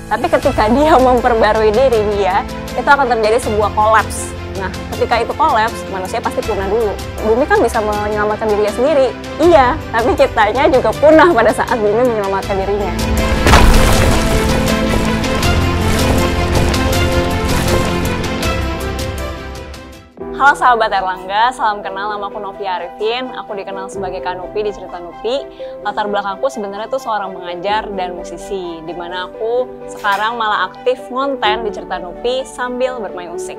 Tapi ketika dia memperbarui diri dia, itu akan terjadi sebuah kolaps. Nah, ketika itu kolaps, manusia pasti punah dulu. Bumi kan bisa menyelamatkan dirinya sendiri. Iya, tapi kitanya juga punah pada saat bumi menyelamatkan dirinya. Halo sahabat Erlangga, salam kenal, nama aku Novi Arifin. Aku dikenal sebagai Kak Novi di Cerita Novi. Latar belakangku sebenarnya tuh seorang pengajar dan musisi, dimana aku sekarang malah aktif ngonten di Cerita Novi sambil bermain musik.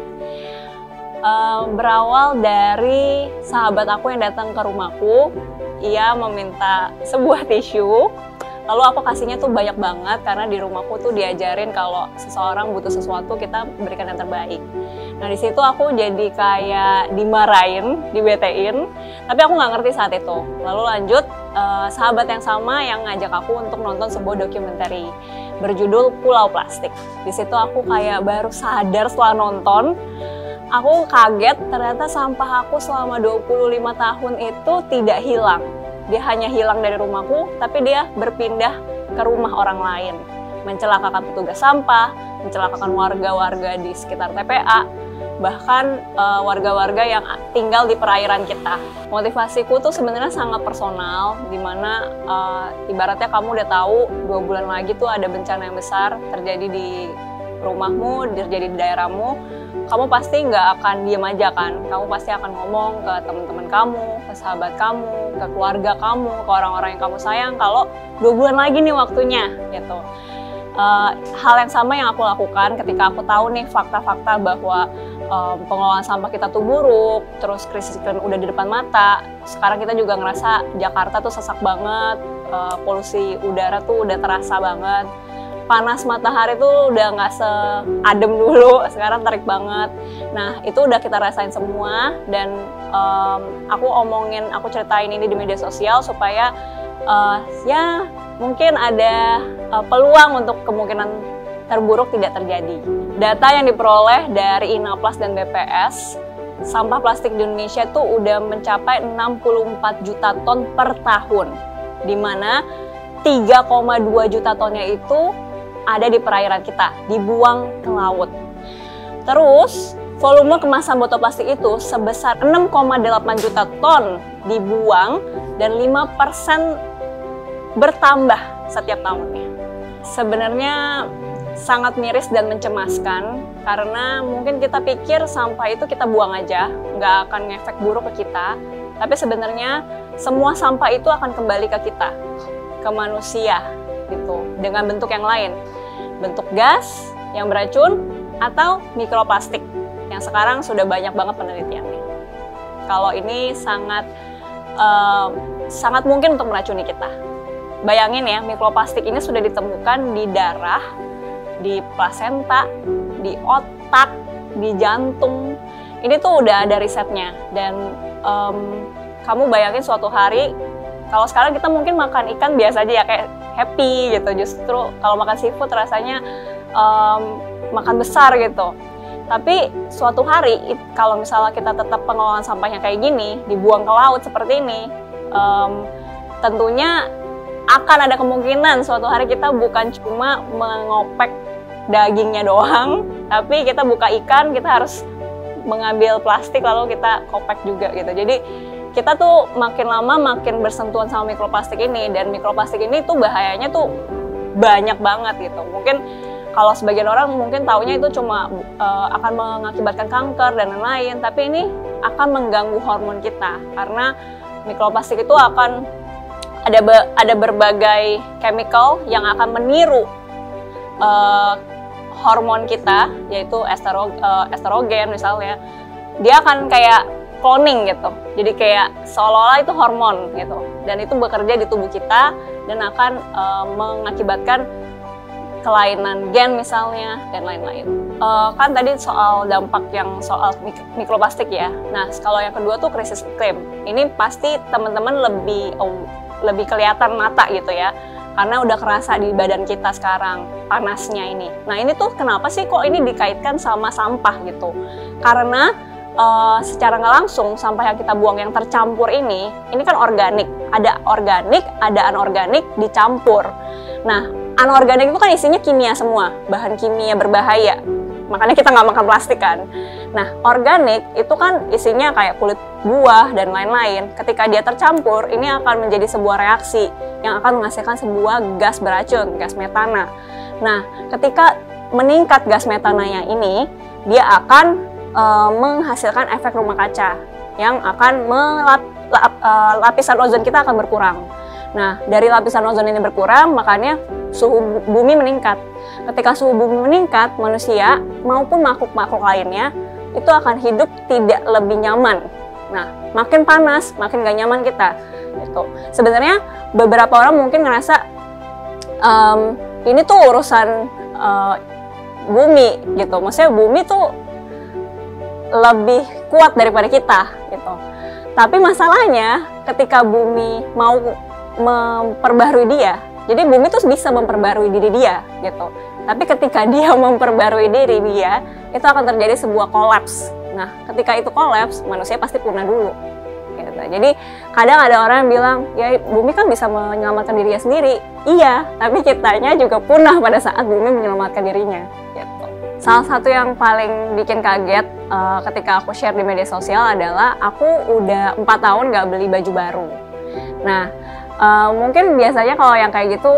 Berawal dari sahabat aku yang datang ke rumahku, ia meminta sebuah tisu. Lalu aku kasihnya tuh banyak banget karena di rumahku tuh diajarin kalau seseorang butuh sesuatu kita berikan yang terbaik. Nah di situ aku jadi kayak dimarahin, dibetein, tapi aku nggak ngerti saat itu. Lalu lanjut sahabat yang sama yang ngajak aku untuk nonton sebuah dokumenter berjudul Pulau Plastik. Di situ aku kayak baru sadar setelah nonton, aku kaget ternyata sampah aku selama 25 tahun itu tidak hilang. Dia hanya hilang dari rumahku, tapi dia berpindah ke rumah orang lain. Mencelakakan petugas sampah, mencelakakan warga-warga di sekitar TPA, bahkan warga-warga yang tinggal di perairan kita. Motivasiku tuh sebenarnya sangat personal, dimana ibaratnya kamu udah tahu 2 bulan lagi tuh ada bencana yang besar terjadi di rumahmu, terjadi di daerahmu. Kamu pasti nggak akan diem aja kan, kamu pasti akan ngomong ke teman-teman kamu, ke sahabat kamu, ke keluarga kamu, ke orang-orang yang kamu sayang kalau 2 bulan lagi nih waktunya gitu. Hal yang sama yang aku lakukan ketika aku tahu nih fakta-fakta bahwa pengelolaan sampah kita tuh buruk, terus krisis iklim udah di depan mata. Sekarang kita juga ngerasa Jakarta tuh sesak banget, polusi udara tuh udah terasa banget. Panas matahari tuh udah nggak seadem dulu, sekarang terik banget. Nah itu udah kita rasain semua dan aku ceritain ini di media sosial supaya ya mungkin ada peluang untuk kemungkinan terburuk tidak terjadi. Data yang diperoleh dari Inaplas dan BPS, sampah plastik di Indonesia tuh udah mencapai 64 juta ton per tahun, di mana 3,2 juta tonnya itu ada di perairan kita, dibuang ke laut. Terus, volume kemasan botol plastik itu sebesar 6,8 juta ton dibuang dan 5% bertambah setiap tahunnya. Sebenarnya sangat miris dan mencemaskan karena mungkin kita pikir sampah itu kita buang aja, nggak akan ngefek buruk ke kita. Tapi sebenarnya semua sampah itu akan kembali ke kita, ke manusia gitu, dengan bentuk yang lain. Bentuk gas yang beracun atau mikroplastik yang sekarang sudah banyak banget penelitiannya. Kalau ini sangat mungkin untuk meracuni kita. Bayangin ya, mikroplastik ini sudah ditemukan di darah, di plasenta, di otak, di jantung. Ini tuh udah ada risetnya dan kamu bayangin suatu hari, kalau sekarang kita mungkin makan ikan biasa aja ya, kayak happy gitu. Justru kalau makan seafood rasanya makan besar gitu. Tapi suatu hari kalau misalnya kita tetap pengelolaan sampahnya kayak gini, dibuang ke laut seperti ini, tentunya akan ada kemungkinan suatu hari kita bukan cuma mengopek dagingnya doang, tapi kita buka ikan, kita harus mengambil plastik lalu kita kopek juga gitu. Jadi kita tuh makin lama makin bersentuhan sama mikroplastik ini, dan mikroplastik ini tuh bahayanya tuh banyak banget gitu. Mungkin kalau sebagian orang mungkin taunya itu cuma akan mengakibatkan kanker dan lain-lain, tapi ini akan mengganggu hormon kita karena mikroplastik itu akan ada berbagai chemical yang akan meniru hormon kita, yaitu estrogen misalnya. Dia akan kayak cloning gitu, jadi kayak seolah-olah itu hormon gitu, dan itu bekerja di tubuh kita dan akan mengakibatkan kelainan gen misalnya dan lain-lain. Kan tadi soal dampak yang soal mikroplastik ya. Nah kalau yang kedua tuh krisis iklim. Ini pasti teman-teman lebih kelihatan mata gitu ya, karena udah kerasa di badan kita sekarang panasnya ini. Nah ini tuh kenapa sih kok ini dikaitkan sama sampah gitu? Karena secara nggak langsung sampah yang kita buang yang tercampur ini kan organik. Ada organik, ada anorganik dicampur. Nah anorganik itu kan isinya kimia semua, bahan kimia berbahaya. Makanya kita nggak makan plastik kan. Nah, organik itu kan isinya kayak kulit buah dan lain-lain. Ketika dia tercampur, ini akan menjadi sebuah reaksi yang akan menghasilkan sebuah gas beracun, gas metana. Nah, ketika meningkat gas metananya ini, dia akan menghasilkan efek rumah kaca yang akan lapisan ozon kita akan berkurang. Nah, dari lapisan ozon ini berkurang, makanya suhu bumi meningkat. Ketika suhu bumi meningkat, manusia maupun makhluk-makhluk lainnya itu akan hidup tidak lebih nyaman. Nah, makin panas, makin gak nyaman kita. Gitu. Sebenarnya beberapa orang mungkin ngerasa ini tuh urusan bumi gitu. Maksudnya bumi tuh lebih kuat daripada kita gitu. Tapi masalahnya ketika bumi mau memperbarui dia, jadi bumi tuh bisa memperbarui diri dia gitu. Tapi ketika dia memperbarui diri dia, itu akan terjadi sebuah kolaps. Nah, ketika itu kolaps, manusia pasti punah dulu. Gitu. Jadi kadang ada orang yang bilang, ya bumi kan bisa menyelamatkan dirinya sendiri. Iya, tapi kitanya juga punah pada saat bumi menyelamatkan dirinya. Gitu. Salah satu yang paling bikin kaget ketika aku share di media sosial adalah aku udah 4 tahun gak beli baju baru. Nah, mungkin biasanya kalau yang kayak gitu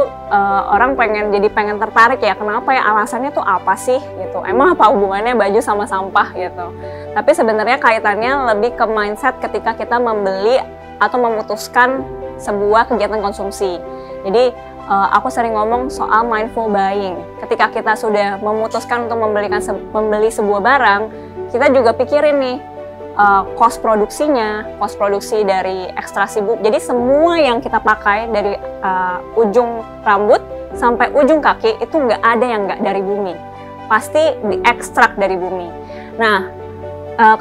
orang pengen tertarik ya, kenapa ya, alasannya tuh apa sih gitu, emang apa hubungannya baju sama sampah gitu. Tapi sebenarnya kaitannya lebih ke mindset ketika kita membeli atau memutuskan sebuah kegiatan konsumsi. Jadi aku sering ngomong soal mindful buying. Ketika kita sudah memutuskan untuk membeli sebuah barang, kita juga pikirin nih cost produksinya, cost produksi dari ekstraksi bumi. Jadi semua yang kita pakai dari ujung rambut sampai ujung kaki itu nggak ada yang nggak dari bumi. Pasti diekstrak dari bumi. Nah,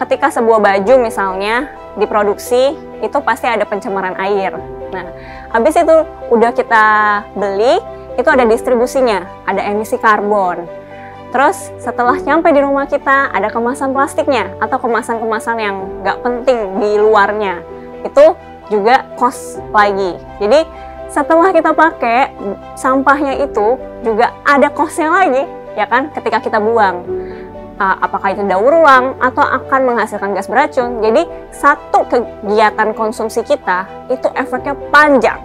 ketika sebuah baju misalnya diproduksi, itu pasti ada pencemaran air. Nah, habis itu udah kita beli, itu ada distribusinya, ada emisi karbon. Terus setelah nyampe di rumah kita, ada kemasan plastiknya atau kemasan-kemasan yang nggak penting di luarnya. Itu juga cost lagi. Jadi setelah kita pakai, sampahnya itu juga ada costnya lagi, ya kan, ketika kita buang. Apakah itu daur ulang atau akan menghasilkan gas beracun. Jadi satu kegiatan konsumsi kita itu efeknya panjang.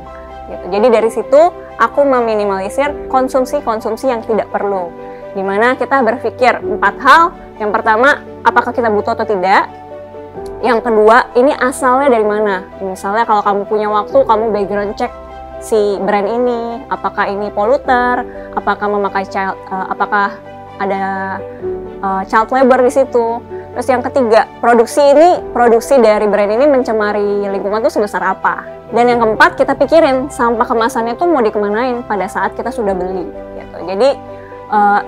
Gitu. Jadi dari situ aku meminimalisir konsumsi-konsumsi yang tidak perlu. Dimana kita berpikir 4 hal. Yang pertama, apakah kita butuh atau tidak? Yang kedua, ini asalnya dari mana? Misalnya kalau kamu punya waktu, kamu background check si brand ini, apakah ini polluter, apakah memakai apakah ada child labor di situ. Terus yang ketiga, produksi dari brand ini mencemari lingkungan itu sebesar apa? Dan yang keempat, kita pikirin sampah kemasannya itu mau dikemanain pada saat kita sudah beli. Gitu. Jadi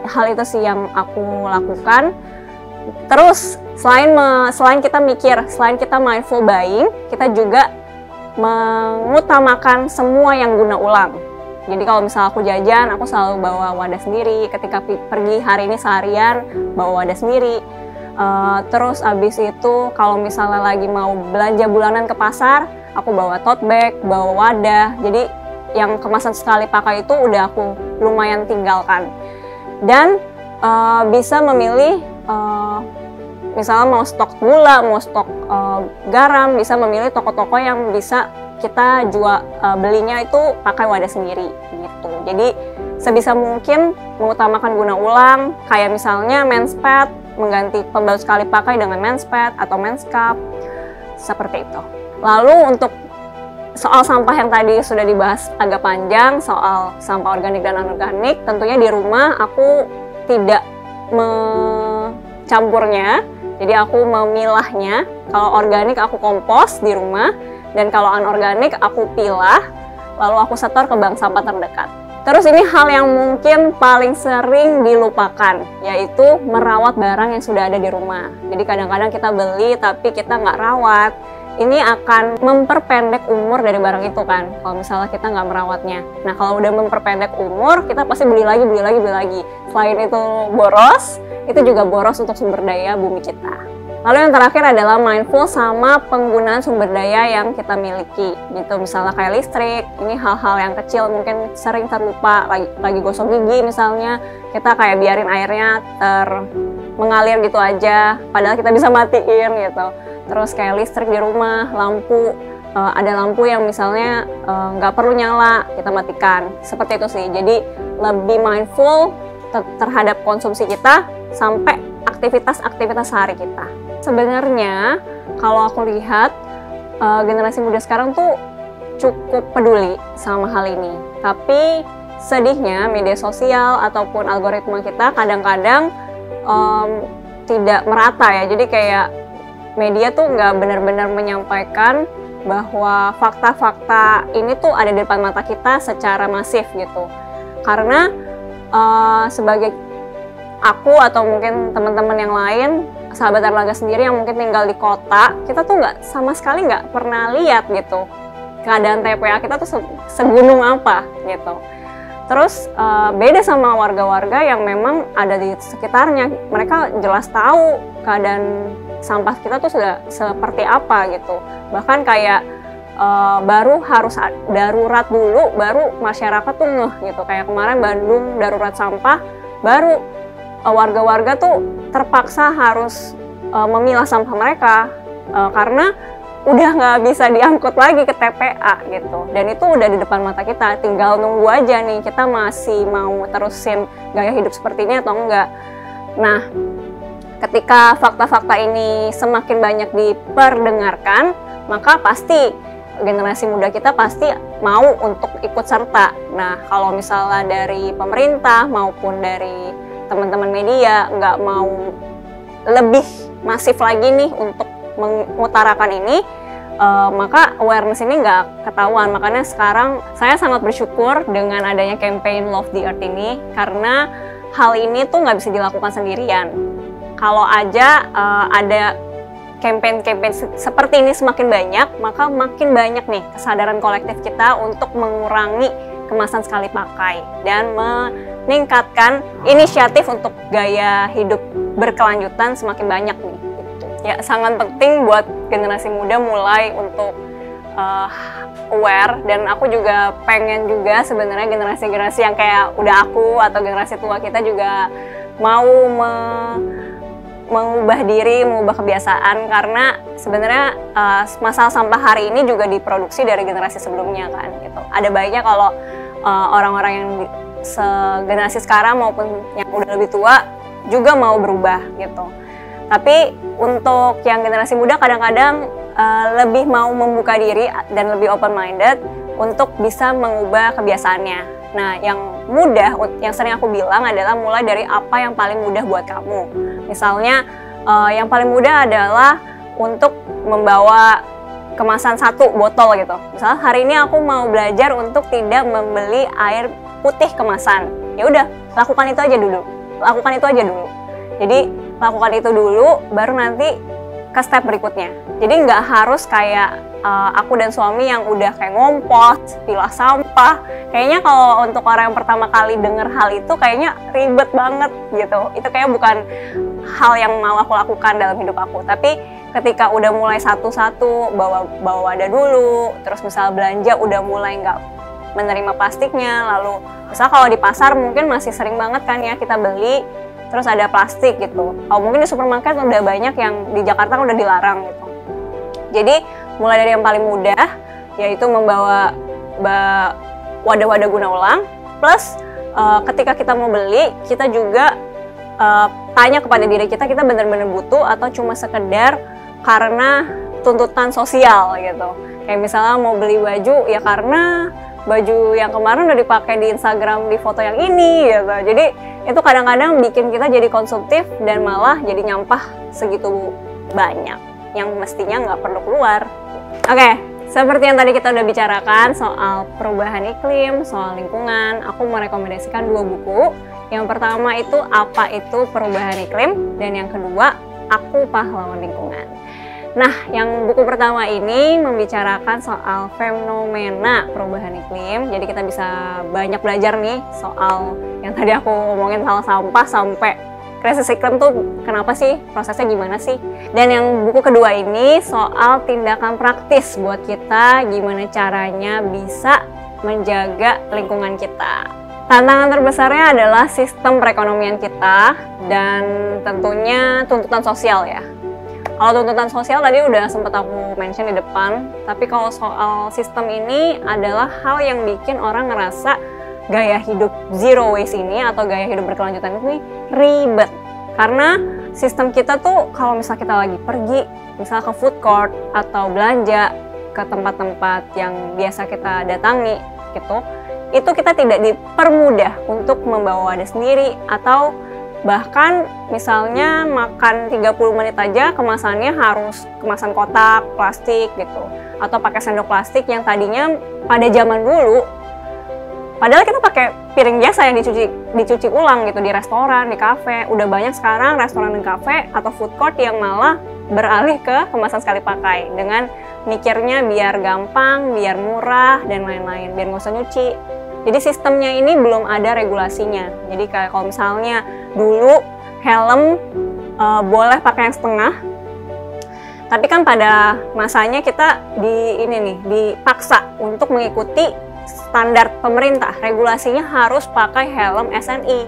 hal itu sih yang aku lakukan. Terus selain kita mikir, selain kita mindful buying, kita juga mengutamakan semua yang guna ulang. Jadi kalau misalnya aku jajan, aku selalu bawa wadah sendiri. Ketika pergi hari ini seharian, bawa wadah sendiri. Terus abis itu kalau misalnya lagi mau belanja bulanan ke pasar, aku bawa tote bag, bawa wadah. Jadi yang kemasan sekali pakai itu udah aku lumayan tinggalkan. Dan bisa memilih misalnya mau stok gula, mau stok garam, bisa memilih toko-toko yang bisa kita belinya itu pakai wadah sendiri gitu. Jadi sebisa mungkin mengutamakan guna ulang, kayak misalnya men's pad, mengganti pembalut sekali pakai dengan men's pad atau men's cup, seperti itu. Lalu untuk soal sampah yang tadi sudah dibahas agak panjang, soal sampah organik dan anorganik, tentunya di rumah aku tidak mencampurnya, jadi aku memilahnya. Kalau organik aku kompos di rumah, dan kalau anorganik aku pilah, lalu aku setor ke bank sampah terdekat. Terus ini hal yang mungkin paling sering dilupakan, yaitu merawat barang yang sudah ada di rumah. Jadi kadang-kadang kita beli tapi kita nggak rawat. Ini akan memperpendek umur dari barang itu kan, kalau misalnya kita nggak merawatnya. Nah, kalau udah memperpendek umur, kita pasti beli lagi. Selain itu boros, itu juga boros untuk sumber daya bumi kita. Lalu yang terakhir adalah mindful sama penggunaan sumber daya yang kita miliki gitu. Misalnya kayak listrik, ini hal-hal yang kecil mungkin sering terlupa, lagi gosok gigi misalnya, kita kayak biarin airnya mengalir gitu aja, padahal kita bisa matiin gitu. Terus kayak listrik di rumah, lampu, ada lampu yang misalnya nggak perlu nyala, kita matikan. Seperti itu sih, jadi lebih mindful terhadap konsumsi kita sampai aktivitas-aktivitas sehari kita. Sebenarnya kalau aku lihat generasi muda sekarang tuh cukup peduli sama hal ini. Tapi sedihnya media sosial ataupun algoritma kita kadang-kadang tidak merata ya. Jadi kayak media tuh nggak benar-benar menyampaikan bahwa fakta-fakta ini tuh ada di depan mata kita secara masif gitu. Karena sebagai aku atau mungkin teman-teman yang lain, sahabat Erlangga sendiri yang mungkin tinggal di kota, kita tuh sama sekali nggak pernah lihat gitu keadaan TPA kita tuh segunung apa gitu. Terus beda sama warga-warga yang memang ada di sekitarnya, mereka jelas tahu keadaan sampah kita tuh sudah seperti apa gitu. Bahkan kayak baru harus darurat dulu, baru masyarakat tuh ngeh gitu. Kayak kemarin Bandung darurat sampah, baru warga-warga tuh terpaksa harus memilah sampah mereka karena udah nggak bisa diangkut lagi ke TPA gitu. Dan itu udah di depan mata kita, tinggal nunggu aja nih kita masih mau terusin gaya hidup seperti ini atau enggak. Nah, ketika fakta-fakta ini semakin banyak diperdengarkan, maka pasti generasi muda kita pasti mau untuk ikut serta. Nah, kalau misalnya dari pemerintah maupun dari teman-teman media nggak mau lebih masif lagi nih untuk mengutarakan ini, maka awareness ini nggak ketahuan. Makanya sekarang saya sangat bersyukur dengan adanya campaign Love the Earth ini, karena hal ini tuh nggak bisa dilakukan sendirian. Kalau aja ada campaign-campaign seperti ini semakin banyak, maka makin banyak nih kesadaran kolektif kita untuk mengurangi kemasan sekali pakai dan meningkatkan inisiatif untuk gaya hidup berkelanjutan semakin banyak nih. Gitu. Ya, sangat penting buat generasi muda mulai untuk aware, dan aku juga pengen juga sebenarnya generasi-generasi yang kayak udah aku atau generasi tua kita juga mau mengubah diri, mengubah kebiasaan, karena sebenarnya masalah sampah hari ini juga diproduksi dari generasi sebelumnya kan gitu. Ada baiknya kalau orang-orang yang segenerasi sekarang maupun yang udah lebih tua juga mau berubah gitu. Tapi untuk yang generasi muda kadang-kadang lebih mau membuka diri dan lebih open minded untuk bisa mengubah kebiasaannya. Nah, yang mudah, yang sering aku bilang adalah mulai dari apa yang paling mudah buat kamu. Misalnya, yang paling mudah adalah untuk membawa kemasan satu botol gitu. Misalnya hari ini aku mau belajar untuk tidak membeli air putih kemasan. Ya udah, lakukan itu aja dulu. Lakukan itu aja dulu. Jadi, lakukan itu dulu, baru nanti ke step berikutnya. Jadi nggak harus kayak aku dan suami yang udah kayak ngompos, pilah sampah. Kayaknya kalau untuk orang yang pertama kali denger hal itu kayaknya ribet banget gitu. Itu kayak bukan hal yang mau aku lakukan dalam hidup aku. Tapi ketika udah mulai satu-satu, bawa wadah dulu, terus misal belanja udah mulai nggak menerima plastiknya, lalu misal kalau di pasar mungkin masih sering banget kan ya kita beli, terus ada plastik gitu. Oh, mungkin di supermarket udah banyak yang di Jakarta udah dilarang gitu. Jadi mulai dari yang paling mudah, yaitu membawa wadah-wadah guna ulang, plus ketika kita mau beli, kita juga tanya kepada diri kita benar-benar butuh atau cuma sekedar karena tuntutan sosial gitu. Kayak misalnya mau beli baju ya karena baju yang kemarin udah dipakai di Instagram di foto yang ini gitu. Jadi itu kadang-kadang bikin kita jadi konsumtif dan malah jadi nyampah segitu banyak yang mestinya nggak perlu keluar. Oke, seperti yang tadi kita udah bicarakan soal perubahan iklim, soal lingkungan, aku merekomendasikan 2 buku. Yang pertama itu Apa Itu Perubahan Iklim, dan yang kedua Aku Pahlawan Lingkungan. Nah, yang buku pertama ini membicarakan soal fenomena perubahan iklim. Jadi kita bisa banyak belajar nih soal yang tadi aku ngomongin soal sampah sampai krisis iklim tuh kenapa sih, prosesnya gimana sih. Dan yang buku kedua ini soal tindakan praktis buat kita gimana caranya bisa menjaga lingkungan kita. Tantangan terbesarnya adalah sistem perekonomian kita dan tentunya tuntutan sosial ya. Kalau tuntutan sosial tadi udah sempat aku mention di depan, tapi kalau soal sistem ini adalah hal yang bikin orang ngerasa gaya hidup zero waste ini atau gaya hidup berkelanjutan ini ribet. Karena sistem kita tuh kalau misalnya kita lagi pergi, misalnya ke food court atau belanja ke tempat-tempat yang biasa kita datangi gitu, itu kita tidak dipermudah untuk membawa wadah sendiri atau bahkan misalnya makan 30 menit aja kemasannya harus kemasan kotak, plastik gitu. Atau pakai sendok plastik yang tadinya pada zaman dulu, padahal kita pakai piring biasa yang dicuci ulang gitu di restoran, di kafe. Udah banyak sekarang restoran dan kafe atau food court yang malah beralih ke kemasan sekali pakai. Dengan mikirnya biar gampang, biar murah, dan lain-lain, biar nggak usah nyuci. Jadi sistemnya ini belum ada regulasinya. Jadi kayak kalau misalnya dulu helm boleh pakai yang setengah, tapi kan pada masanya kita dipaksa untuk mengikuti standar pemerintah. Regulasinya harus pakai helm SNI.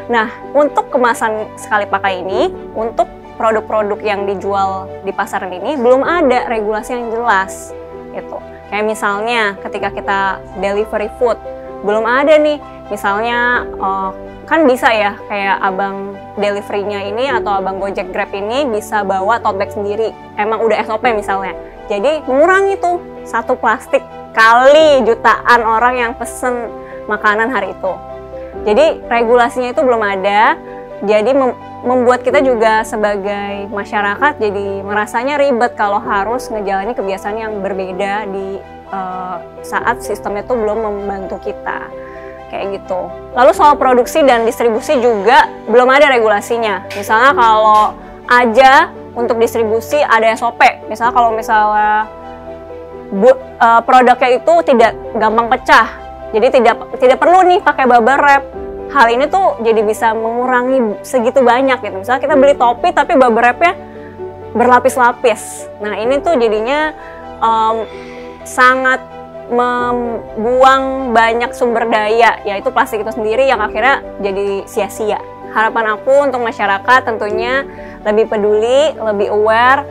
Nah, untuk kemasan sekali pakai ini, untuk produk-produk yang dijual di pasaran ini belum ada regulasi yang jelas gitu. Kayak misalnya ketika kita delivery food, belum ada nih, misalnya kan bisa ya kayak abang deliverynya ini atau abang Gojek Grab ini bisa bawa tote bag sendiri, emang udah SOP misalnya. Jadi mengurangi tuh satu plastik kali jutaan orang yang pesen makanan hari itu. Jadi regulasinya itu belum ada, jadi membuat kita juga sebagai masyarakat jadi merasanya ribet kalau harus ngejalani kebiasaan yang berbeda di saat sistemnya itu belum membantu kita kayak gitu. Lalu soal produksi dan distribusi juga belum ada regulasinya. Misalnya kalau aja untuk distribusi ada SOP. Misalnya kalau produknya itu tidak gampang pecah, jadi tidak perlu nih pakai bubble wrap. Hal ini tuh jadi bisa mengurangi segitu banyak gitu. Misalnya kita beli topi tapi bubble wrapnya berlapis-lapis. Nah ini tuh jadinya sangat membuang banyak sumber daya, yaitu plastik itu sendiri yang akhirnya jadi sia-sia. Harapan aku untuk masyarakat tentunya lebih peduli, lebih aware,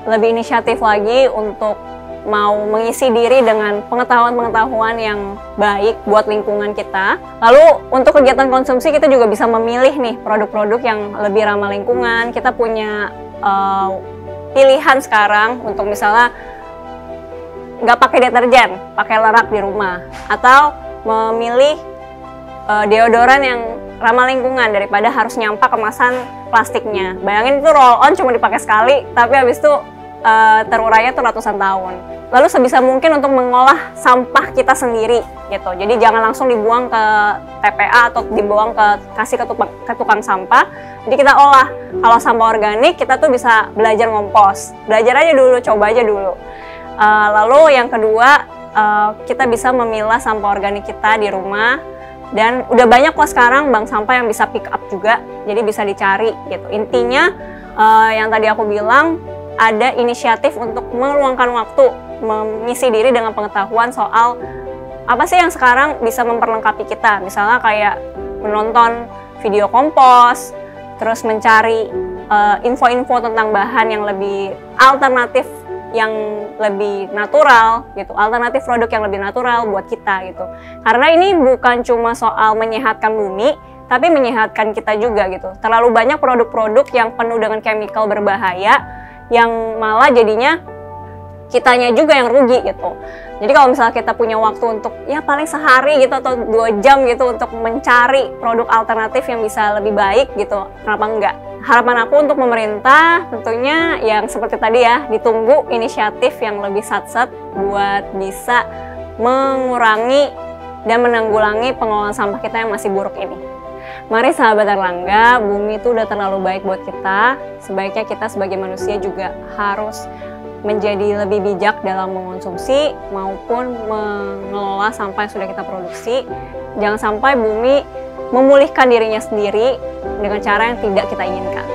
lebih inisiatif lagi untuk mau mengisi diri dengan pengetahuan-pengetahuan yang baik buat lingkungan kita. Lalu untuk kegiatan konsumsi kita juga bisa memilih nih produk-produk yang lebih ramah lingkungan. Kita punya pilihan sekarang untuk misalnya nggak pakai deterjen, pakai lerak di rumah, atau memilih deodoran yang ramah lingkungan daripada harus nyampak kemasan plastiknya. Bayangin itu roll on cuma dipakai sekali, tapi habis itu terurainya tuh ratusan tahun. Lalu sebisa mungkin untuk mengolah sampah kita sendiri gitu. Jadi jangan langsung dibuang ke TPA atau kasih ke tukang sampah. Jadi kita olah. Kalau sampah organik kita tuh bisa belajar ngompos. Belajar aja dulu, coba aja dulu. Lalu yang kedua, kita bisa memilah sampah organik kita di rumah, dan udah banyak kok sekarang bank sampah yang bisa pick up juga, jadi bisa dicari gitu. Intinya yang tadi aku bilang, ada inisiatif untuk meluangkan waktu mengisi diri dengan pengetahuan soal apa sih yang sekarang bisa memperlengkapi kita. Misalnya kayak menonton video kompos, terus mencari info-info tentang bahan yang lebih alternatif, yang lebih natural gitu, alternatif produk yang lebih natural buat kita gitu. Karena ini bukan cuma soal menyehatkan bumi, tapi menyehatkan kita juga gitu. Terlalu banyak produk-produk yang penuh dengan chemical berbahaya, yang malah jadinya kitanya juga yang rugi gitu. Jadi kalau misalnya kita punya waktu untuk ya paling sehari gitu atau 2 jam gitu untuk mencari produk alternatif yang bisa lebih baik gitu, kenapa enggak? Harapan aku untuk pemerintah tentunya yang seperti tadi ya, ditunggu inisiatif yang lebih satset buat bisa mengurangi dan menanggulangi pengelolaan sampah kita yang masih buruk ini. Mari sahabat Erlangga, bumi itu udah terlalu baik buat kita. Sebaiknya kita sebagai manusia juga harus menjadi lebih bijak dalam mengonsumsi maupun mengelola sampah yang sudah kita produksi. Jangan sampai bumi memulihkan dirinya sendiri dengan cara yang tidak kita inginkan.